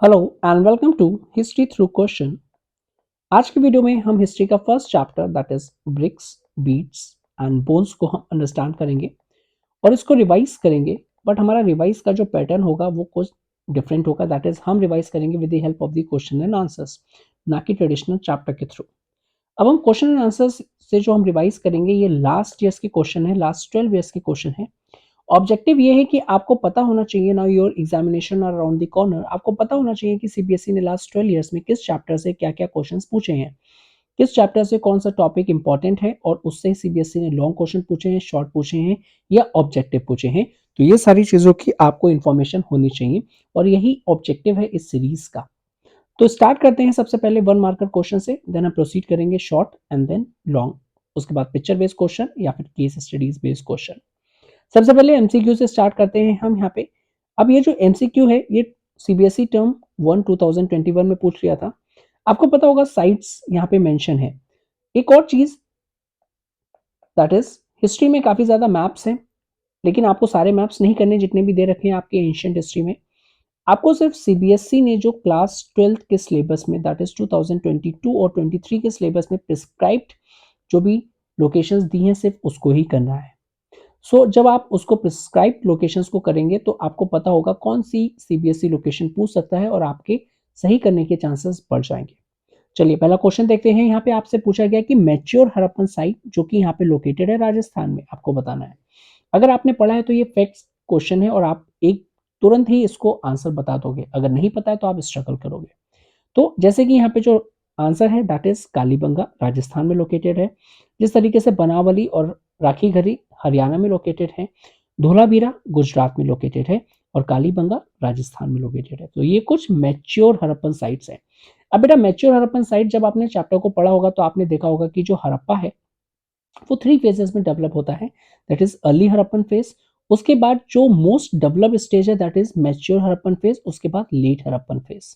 Hello and welcome to history through question. आज की video में हम हिस्ट्री का first chapter that is bricks, beads and bones को हम अंडरस्टैंड करेंगे और इसको रिवाइज करेंगे। बट हमारा रिवाइज का जो पैटर्न होगा वो कुछ डिफरेंट होगा, दैट इज हम रिवाइज करेंगे with the help of the question and answers, ना कि ट्रेडिशनल चैप्टर के थ्रू। अब हम क्वेश्चन एंड आंसर्स से जो हम रिवाइज करेंगे ये लास्ट ईयर्स के क्वेश्चन है, लास्ट 12 ईयर्स के क्वेश्चन है। ऑब्जेक्टिव ये है कि आपको पता होना चाहिए, now your examination are around the corner, आपको पता होना चाहिए कि सीबीएसई ने लास्ट 12 ईयर्स में किस चैप्टर से क्या क्या क्वेश्चंस पूछे हैं, किस चैप्टर से कौन सा टॉपिक इंपॉर्टेंट है और उससे सीबीएसई ने लॉन्ग क्वेश्चन पूछे हैं, शॉर्ट पूछे हैं या ऑब्जेक्टिव पूछे हैं। तो ये सारी चीजों की आपको इंफॉर्मेशन होनी चाहिए और यही ऑब्जेक्टिव है इस सीरीज का। तो स्टार्ट करते हैं सबसे पहले 1 मार्कर क्वेश्चन से, देन हम प्रोसीड करेंगे शॉर्ट एंड देन लॉन्ग, उसके बाद पिक्चर बेस्ड क्वेश्चन या फिर केस स्टडीज बेस्ड क्वेश्चन। सबसे पहले एमसीक्यू से स्टार्ट करते हैं हम यहाँ पे। अब ये जो एमसीक्यू है ये सीबीएसई टर्म 2021 में पूछ लिया था। आपको पता होगा साइट्स यहाँ पे मेंशन है। एक और चीज दैट इज हिस्ट्री में काफी ज्यादा मैप्स हैं, लेकिन आपको सारे मैप्स नहीं करने जितने भी दे रखे हैं आपके एंशियंट हिस्ट्री में। आपको सिर्फ सीबीएसई ने जो क्लास 12th के सिलेबस में दैट इज 2022 और 23 के सिलेबस में प्रिस्क्राइब्ड जो भी लोकेशंस दी हैं सिर्फ उसको ही करना है। जब आप उसको प्रिस्क्राइब लोकेशंस को करेंगे तो आपको पता होगा कौन सी सीबीएसई लोकेशन पूछ सकता है और आपके सही करने के चांसेस बढ़ जाएंगे। चलिए पहला क्वेश्चन देखते हैं। यहाँ पे आपसे पूछा गया कि मैच्योर हड़प्पन साइट जो कि यहाँ पे लोकेटेड है राजस्थान में, आपको बताना है। अगर आपने पढ़ा है तो ये फैक्ट्स क्वेश्चन है और आप एक तुरंत ही इसको आंसर बता दोगे, अगर नहीं पता है तो आप स्ट्रगल करोगे। तो जैसे कि यहाँ पे जो आंसर है दैट इज कालीबंगा राजस्थान में लोकेटेड है। जिस तरीके से बनावली और राखी घरी हरियाणा में लोकेटेड है, धोलावीरा गुजरात में लोकेटेड है और कालीबंगा राजस्थान में लोकेटेड है। तो ये कुछ मैच्योर हड़प्पन साइट्स हैं। अब बेटा मैच्योर हड़प्पन साइट जब आपने चैप्टर को पढ़ा होगा तो आपने देखा होगा कि जो हड़प्पा है वो 3 फेजेस में डेवलप होता है, that is early Harappan phase, उसके बाद जो मोस्ट डेवलप स्टेज है that is mature Harappan phase, उसके बाद लेट हड़प्पन फेज।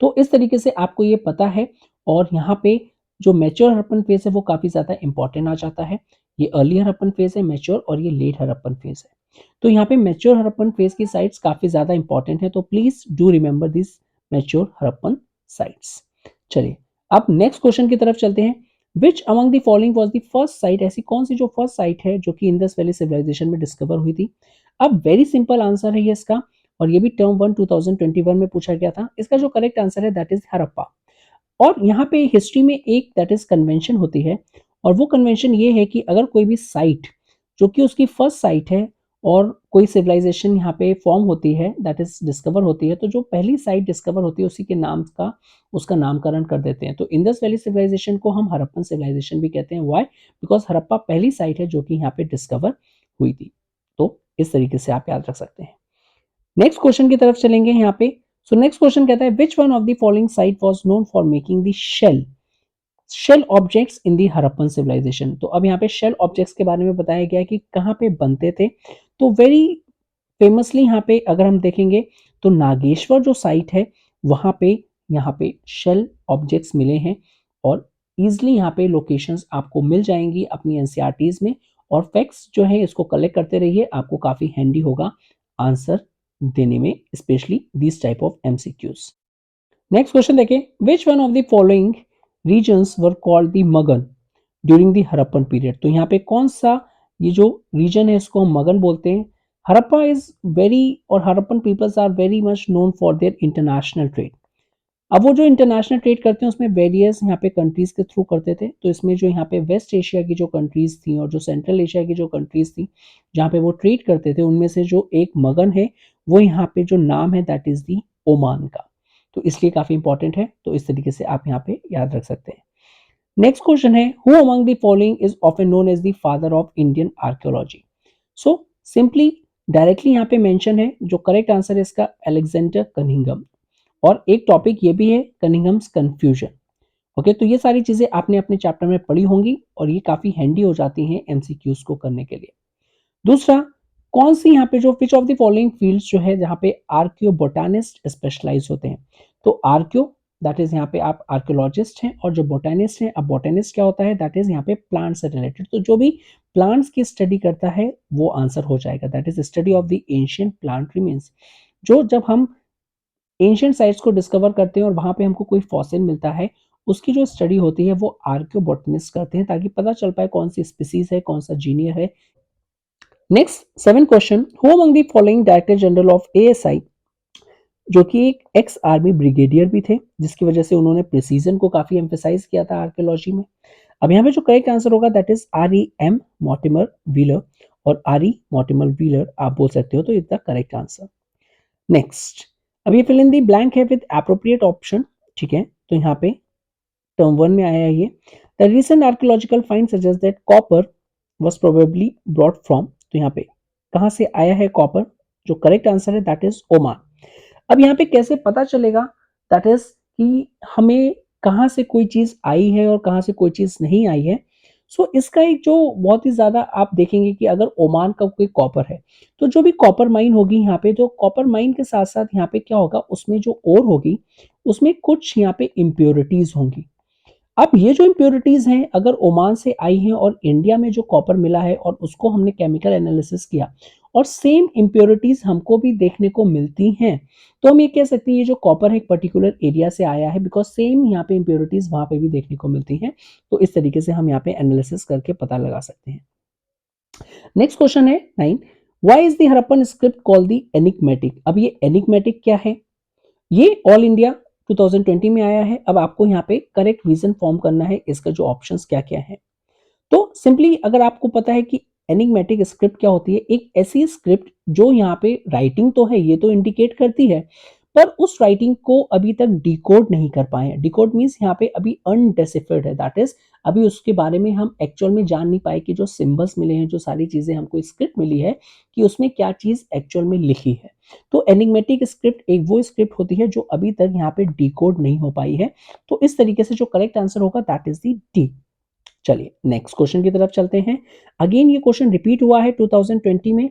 तो इस तरीके से आपको ये पता है। और यहाँ पे जो मैच्योर हड़प्पन फेज है वो काफी ज्यादा इंपॉर्टेंट आ जाता है। ये अर्ली हड़प्पन फेज है मैच्योर और ये लेट हड़प्पन फेज है। तो यहाँ पे मैच्योर हड़प्पन फेज की साइट्स काफी ज्यादा इंपॉर्टेंट है, तो please do remember this mature Harappan sites. चलिए अब नेक्स्ट क्वेश्चन की तरफ चलते हैं। Which among the following was the first sight, ऐसी कौन सी जो फर्स्ट साइट है जो कि इंडस वैली सिविलाइजेशन में डिस्कवर हुई थी। अब वेरी सिंपल आंसर है ये इसका, और ये भी टर्म 2021 में पूछा गया था। इसका जो करेक्ट आंसर है दैट इज हड़प्पा। और यहाँ पे हिस्ट्री में एक दैट इज कन्वेंशन होती है, और वो कन्वेंशन ये है कि अगर कोई भी साइट जो कि उसकी फर्स्ट साइट है और कोई सिविलाइजेशन यहाँ पे फॉर्म होती है दैट इज डिस्कवर होती है, तो जो पहली साइट डिस्कवर होती है उसी के नाम का उसका नामकरण कर देते हैं। तो इंडस वैली सिविलाइजेशन को हम हड़प्पन सिविलाइजेशन भी कहते हैं। व्हाई? बिकॉज हड़प्पा पहली साइट है जो कि यहाँ पे डिस्कवर हुई थी। तो इस तरीके से आप याद रख सकते हैं। नेक्स्ट क्वेश्चन की तरफ चलेंगे यहाँ पे। सो नेक्स्ट क्वेश्चन कहता है which one of the following site was known for making the shell objects in the Harappan civilization. तो अब यहाँ पे शेल ऑब्जेक्ट्स के बारे में बताया गया कि कहाँ पे बनते थे। तो वेरी फेमसली यहाँ पे अगर हम देखेंगे तो नागेश्वर जो साइट है वहां पे यहाँ पे शेल ऑब्जेक्ट्स मिले हैं, और इजिली यहाँ पे लोकेशंस आपको मिल जाएंगी अपनी एनसीईआरटीज में। और फैक्ट्स जो है इसको कलेक्ट करते रहिए, आपको काफी हैंडी होगा आंसर देने में, specially this type of MCQs. Next question देखें। Which one of the following regions were called the Magan during the Harappan period. तो यहाँ पे कौन सा ये जो रीजन है इसको हम मगन बोलते हैं। हड़प्पा इज वेरी और Harappan peoples are very much known for their international trade. अब वो जो इंटरनेशनल ट्रेड करते हैं उसमें वेरियस यहाँ पे कंट्रीज के थ्रू करते थे। तो इसमें जो यहाँ पे वेस्ट एशिया की जो कंट्रीज थी और जो सेंट्रल एशिया की जो कंट्रीज थी जहाँ पे वो ट्रेड करते थे, उनमें से जो एक मगन है वो यहाँ पे जो नाम है दैट इज दी ओमान का। तो इसलिए काफी इंपॉर्टेंट है, तो इस तरीके से आप यहाँ पे याद रख सकते हैं। नेक्स्ट क्वेश्चन है who among the following is often known as the father of Indian archaeology. So simply directly यहाँ पे मेंशन है, जो करेक्ट आंसर है इसका अलेक्जेंडर कनिंघम। और एक टॉपिक ये भी है कनिंघम्स कंफ्यूजन। ओके, तो ये सारी चीजें आपने अपने चैप्टर में पढ़ी होंगी और ये काफी हैंडी हो जाती हैं एमसीक्यूज को करने के लिए। दूसरा, कौन सी यहाँ पे जो विच ऑफ द फॉलोइंग फील्ड्स जो है जहाँ पे आर्कियो बोटानिस्ट स्पेशलाइज होते हैं। तो आर्कियो दैट इज यहाँ पे आप आर्कियोलॉजिस्ट हैं, और जो बोटानिस्ट हैं, अब बोटानिस्ट क्या होता है दैट इज यहाँ पे प्लांट से रिलेटेड। तो जो भी प्लांट्स की स्टडी करता है वो आंसर हो जाएगा, that is study of the ancient plant remains. जो जब हम एंशियंट साइट्स को डिस्कवर करते हैं और वहां पे हमको कोई फॉसिल मिलता है, उसकी जो स्टडी होती है वो आर्कियोबोटनिस्ट करते हैं ताकि पता चल पाए कौन सी स्पीसीज है, कौन सा जीनियर है। Next 7 question, who among the following director general of ASI, जो कि एक एक्स आर्मी ब्रिगेडियर भी थे, जिसकी वजह से उन्होंने प्रिसीजन को काफी एम्फेसाइज किया था आर्कियोलॉजी में। अब यहाँ पे जो करेक्ट आंसर होगा that is REM Mortimer wheeler, और RE मॉर्टिमर व्हीलर आप बोल सकते हो, तो is the correct answer. Next, अब ये फिल इन दी ब्लैंक है विद एप्रोप्रिएट ऑप्शन, ठीक है, तो यहाँ पे टर्म 1 में आया है ये। The recent archaeological find suggest that copper was probably brought from, तो यहाँ पे कहाँ से आया है कॉपर, जो करेक्ट आंसर है दैट इज ओमान। अब यहाँ पे कैसे पता चलेगा दैट इज कि हमें कहाँ से कोई चीज आई है और कहाँ से कोई चीज नहीं आई है। सो इसका एक जो बहुत ही ज्यादा आप देखेंगे कि अगर ओमान का कोई कॉपर है, तो जो भी कॉपर माइन होगी यहाँ पे, जो कॉपर माइन के साथ साथ यहाँ पे क्या होगा, उसमें जो ओर होगी उसमें कुछ यहाँ पे इम्प्योरिटीज होंगी। अब ये जो इम्प्योरिटीज हैं अगर ओमान से आई हैं और इंडिया में जो कॉपर मिला है और उसको हमने केमिकल एनालिसिस किया और सेम इम्प्योरिटीज हमको भी देखने को मिलती हैं, तो हम ये कह सकते हैं ये जो कॉपर है एक पर्टिकुलर एरिया से आया है, बिकॉज सेम यहाँ पे इम्प्योरिटीज वहां पे भी देखने को मिलती हैं। तो इस तरीके से हम यहाँ पे एनालिसिस करके पता लगा सकते हैं। नेक्स्ट क्वेश्चन है 9, why is the Harappan script called the enigmatic. अब ये एनिग्मेटिक क्या है, ये ऑल इंडिया 2020 में आया है। अब आपको यहाँ पे करेक्ट रीजन फॉर्म करना है, इसका जो ऑप्शंस क्या क्या है। तो सिंपली अगर आपको पता है कि एनिग्मेटिक स्क्रिप्ट क्या होती है, एक ऐसी स्क्रिप्ट जो यहाँ पे राइटिंग तो है, ये तो इंडिकेट करती है, पर उस राइटिंग को अभी तक डिकोड नहीं कर पाए हैं। डिकोड मीन्स यहाँ पे अभी अनडेसिफर्ड है, दैट इज अभी उसके बारे में हम एक्चुअल में जान नहीं पाए कि जो सिंबल्स मिले हैं, जो सारी चीजें हमको स्क्रिप्ट मिली है, कि उसमें क्या चीज एक्चुअल में लिखी है। तो एनिग्मेटिक स्क्रिप्ट एक वो स्क्रिप्ट होती है जो अभी तक यहाँ पे डिकोड नहीं हो पाई है। तो इस तरीके से जो करेक्ट आंसर होगा दैट इज दी डी। चलिए नेक्स्ट क्वेश्चन की तरफ चलते हैं। अगेन ये क्वेश्चन रिपीट हुआ है 2020 में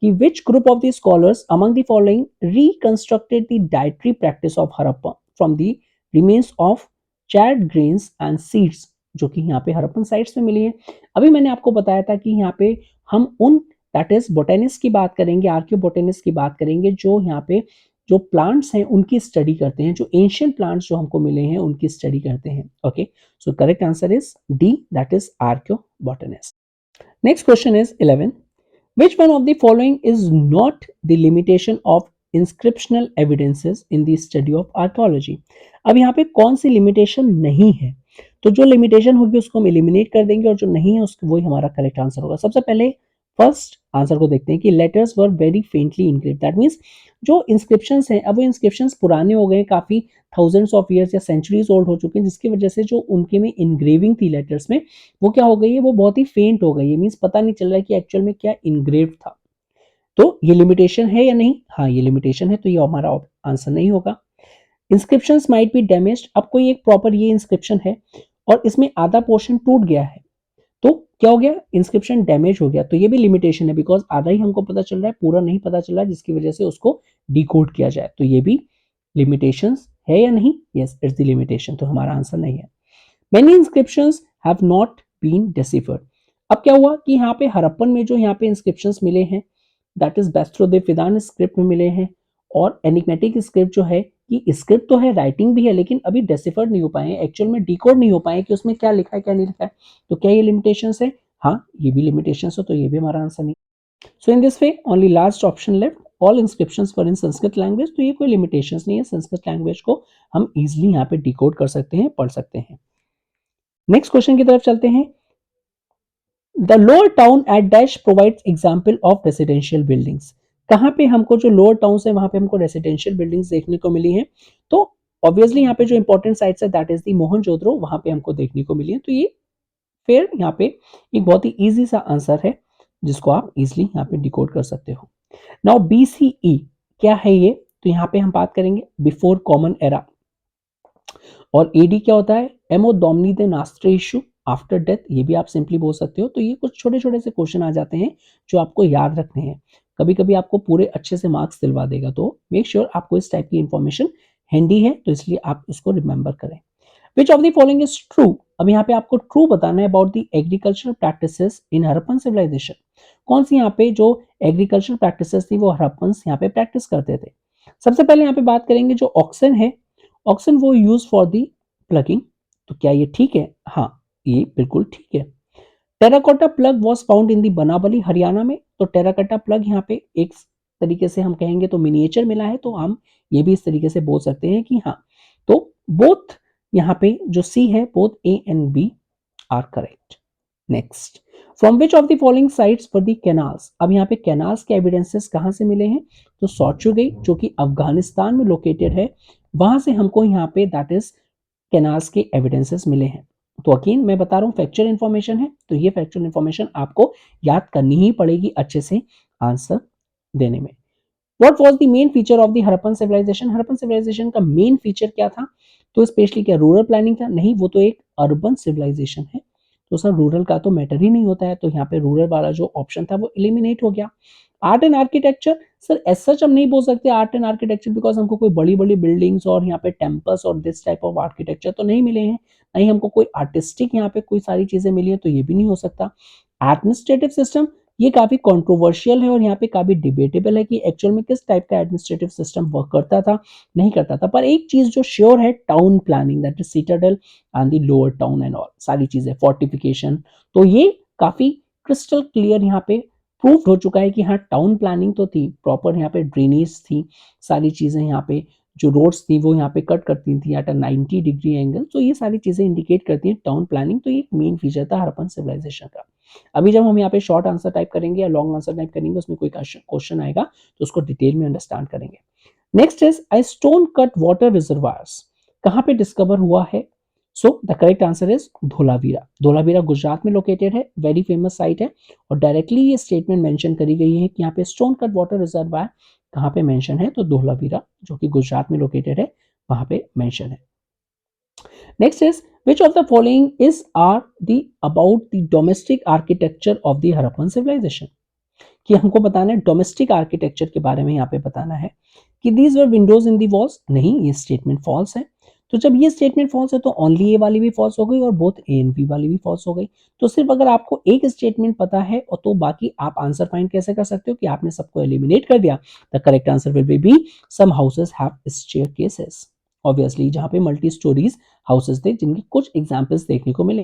कि which group of the scholars among the following reconstructed the dietary practice of Harappa from the remains of Chad grains and seeds, जो कि यहाँ पे हड़प्पन साइट्स में मिली है। अभी मैंने आपको बताया था कि यहाँ पे हम उन दैट इज बोटेनिस्ट की बात करेंगे, आर्कियो बोटेनिस्ट की बात करेंगे, जो यहाँ पे जो प्लांट्स हैं उनकी स्टडी करते हैं, जो एंशियंट प्लांट्स जो हमको मिले हैं उनकी स्टडी करते हैं। Okay, so correct answer is D, that is archaeobotanist. Next question is 11. Which one of the following is not the limitation of inscriptional evidences in the study of archaeology? अब यहाँ पे कौन सी लिमिटेशन नहीं है, तो जो लिमिटेशन होगी उसको हम एलिमिनेट कर देंगे और जो नहीं है उसको वही हमारा करेक्ट आंसर होगा। सबसे पहले फर्स्ट आंसर को देखते हैं कि letters were very faintly encrypt, that means जो इंस्क्रिप्शंस हैं अब वो इंस्क्रिप्शंस पुराने हो गए, काफी थाउजेंड्स ऑफ ईयर्स या सेंचुरीज ओल्ड हो चुके हैं, जिसकी वजह से जो उनके में इनग्रेविंग थी लेटर्स में वो क्या हो गई है, वो बहुत ही फेंट हो गई है, मीन्स पता नहीं चल रहा है कि एक्चुअल में क्या इनग्रेव था। तो ये लिमिटेशन है या नहीं, हाँ ये लिमिटेशन है, तो ये हमारा आंसर नहीं होगा। इंस्क्रिप्शंस माइट बी डैमेज्ड, अब कोई एक प्रॉपर ये इंस्क्रिप्शन है और इसमें आधा पोर्शन टूट गया है, तो क्या हो गया, इंस्क्रिप्शन डैमेज हो गया, तो ये भी लिमिटेशन है, बिकॉज आधा ही हमको पता चल रहा है, पूरा नहीं पता चल रहा है, जिसकी वजह से उसको डिकोड किया जाए, तो ये भी लिमिटेशंस है या नहीं, यस इट्स द लिमिटेशन, तो हमारा आंसर नहीं है। Many inscriptions have not been deciphered, अब क्या हुआ कि यहाँ पे हड़प्पन में जो यहाँ पे इंस्क्रिप्शंस मिले हैं दैट इज बेस्ट्रोदेफिदान स्क्रिप्ट में मिले हैं, और एनिग्मेटिक स्क्रिप्ट जो है कि स्क्रिप्ट तो है, राइटिंग भी है, लेकिन अभी डेसिफर्ड नहीं हो पाए हैं, एक्चुअल में डिकोड नहीं हो पाए कि उसमें क्या लिखा है क्या नहीं लिखा है, तो क्या ये लिमिटेशंस है, हाँ ये भी लिमिटेशंस हो, तो ये भी हमारा आंसर नहीं। So in this way only last option left, all inscriptions for in Sanskrit language, तो ये कोई लिमिटेशंस नहीं है, संस्कृत लैंग्वेज को हम इजिली यहाँ पे डिकोड कर सकते हैं, पढ़ सकते हैं। नेक्स्ट क्वेश्चन की तरफ चलते हैं। The lower town eight dash provides example of residential buildings, कहाँ पे हमको जो लोअर टाउन है वहां पे हमको रेसिडेंशियल बिल्डिंग्स देखने को मिली हैं, तो ऑब्वियसली यहाँ पे जो इंपॉर्टेंट साइट्स है दैट इज दी मोहनजोदड़ो, वहां पे हमको देखने को मिली है, तो ये फिर यहाँ पे एक बहुत ही इजी सा आंसर है जिसको आप इजिली यहाँ पे डिकोड कर सकते हो। नाउ BCE क्या है ये, तो यहाँ पे हम बात करेंगे बिफोर कॉमन एरा, और AD क्या होता है, एमो डोमनी दे नास्ट्रे इशू आफ्टर डेथ, ये भी आप सिंपली बोल सकते हो। तो ये कुछ छोटे छोटे से क्वेश्चन आ जाते हैं जो आपको याद रखने हैं, कभी कभी आपको पूरे अच्छे से मार्क्स दिलवा देगा, तो मेक श्योर आपको इस टाइप की इंफॉर्मेशन हैंडी है, तो इसलिए आप उसको रिमेंबर करें। Which of the following is true, अब यहाँ पे आपको ट्रू बताना है about the agricultural practices in Harappan civilization, कौन सी यहाँ पे जो एग्रीकल्चरल प्रैक्टिसेस थी वो हड़प्पन यहाँ पे प्रैक्टिस करते थे। सबसे पहले यहाँ पे बात करेंगे जो ऑक्सन है, ऑक्सन वो यूज फॉर दी प्लगिंग। तो क्या ये ठीक है? हाँ, ये बिल्कुल ठीक है। Terracotta plough was found in the Banawali Haryana में। तो टेराकोटा प्लग यहाँ पे एक तरीके से हम कहेंगे तो मिनिएचर मिला है, तो हम ये भी इस तरीके से बोल सकते हैं कि हाँ। तो बोथ यहाँ पे जो सी है, both A and B are correct. Next, from which of the following sites for the canals. अब यहाँ पे कैनाल्स के एविडेंसेस कहाँ से मिले हैं? तो सॉचुगई जो कि अफगानिस्तान में लोकेटेड है, वहां से हमको यहाँ पे दैट इज कैनाल्स के एविडेंसेस मिले हैं। तो अगेन मैं बता रहा हूँ फैक्चुअल इन्फॉर्मेशन है, तो ये फैक्चुअल इन्फॉर्मेशन आपको याद करनी ही पड़ेगी अच्छे से आंसर देने में। What was the main feature of the Harappan civilization? Harappan civilization का मेन फीचर क्या था? तो स्पेशली क्या रूरल प्लानिंग था? नहीं, वो तो एक अर्बन सिविलाइजेशन है, तो सर रूरल का तो मैटर ही नहीं होता है, तो यहाँ पे रूरल वाला जो ऑप्शन था वो एलिमिनेट हो गया। Art and architecture, sir as such हम नहीं बोल सकते आर्ट एंड आर्किटेक्चर, बिकॉज हमको कोई बड़ी बड़ी बिल्डिंग्स और यहाँ पे टेम्पल्स और दिस टाइप ऑफ आर्किटेक्चर तो नहीं मिले हैं, नहीं हमको कोई आर्टिस्टिक यहाँ पे कोई सारी चीजें मिली है, तो ये भी नहीं हो सकता। एडमिनिस्ट्रेटिव सिस्टम, ये काफी कंट्रोवर्शियल है और यहाँ पे काफी डिबेटेबल है कि एक्चुअल में किस टाइप का एडमिनिस्ट्रेटिव सिस्टम वर्क करता था, नहीं करता था। पर एक चीज जो श्योर है, town planning, that is Citadel and the lower town and all सारी चीजें, फोर्टिफिकेशन, तो ये काफी क्रिस्टल क्लियर यहाँ पे प्रूव हो चुका है कि हाँ टाउन प्लानिंग तो थी, प्रॉपर यहाँ पे ड्रेनेज थी, सारी चीजें यहाँ पे जो रोड्स थी वो यहाँ पे कट करती थी एट अ 90 डिग्री एंगल, तो ये सारी चीजें इंडिकेट करती हैं टाउन प्लानिंग। तो ये एक मेन फीचर था हड़प्पन सिविलाइजेशन का। अभी जब हम यहाँ पे शॉर्ट आंसर टाइप करेंगे या लॉन्ग आंसर टाइप करेंगे, उसमें कोई क्वेश्चन आएगा तो उसको डिटेल में अंडरस्टैंड करेंगे। Next is a stone cut water reservoirs कहाँ पे डिस्कवर हुआ है? So the correct answer is Dholavira. Dholavira Gujarat में लोकेटेड है, वेरी फेमस साइट है, और डायरेक्टली ये स्टेटमेंट मेंशन करी गई है कि यहाँ पे स्टोन कट वाटर रिजर्वायर कहाँ पे मेंशन है, तो धोलावीरा जो कि गुजरात में लोकेटेड है वहां पे मेंशन है। Next is which of the following is are the about the domestic architecture of the Harappan civilization? कि हमको बताना है डोमेस्टिक आर्किटेक्चर के बारे में, यहाँ पे बताना है कि these were Windows in the walls. नहीं, ये स्टेटमेंट फॉल्स है। तो जब ये स्टेटमेंट फॉल्स है तो ओनली ए वाली भी फॉल्स हो गई और बोथ ए एंड बी वाली भी फॉल्स हो गई। तो सिर्फ अगर आपको एक स्टेटमेंट पता है और तो बाकी आप आंसर फाइंड कैसे कर सकते हो कि आपने सबको एलिमिनेट कर दिया। The correct answer will be some houses have staircases, obviously जहां पे मल्टी स्टोरीज हाउसेस थे, जिनकी कुछ एग्जांपल्स देखने को मिले।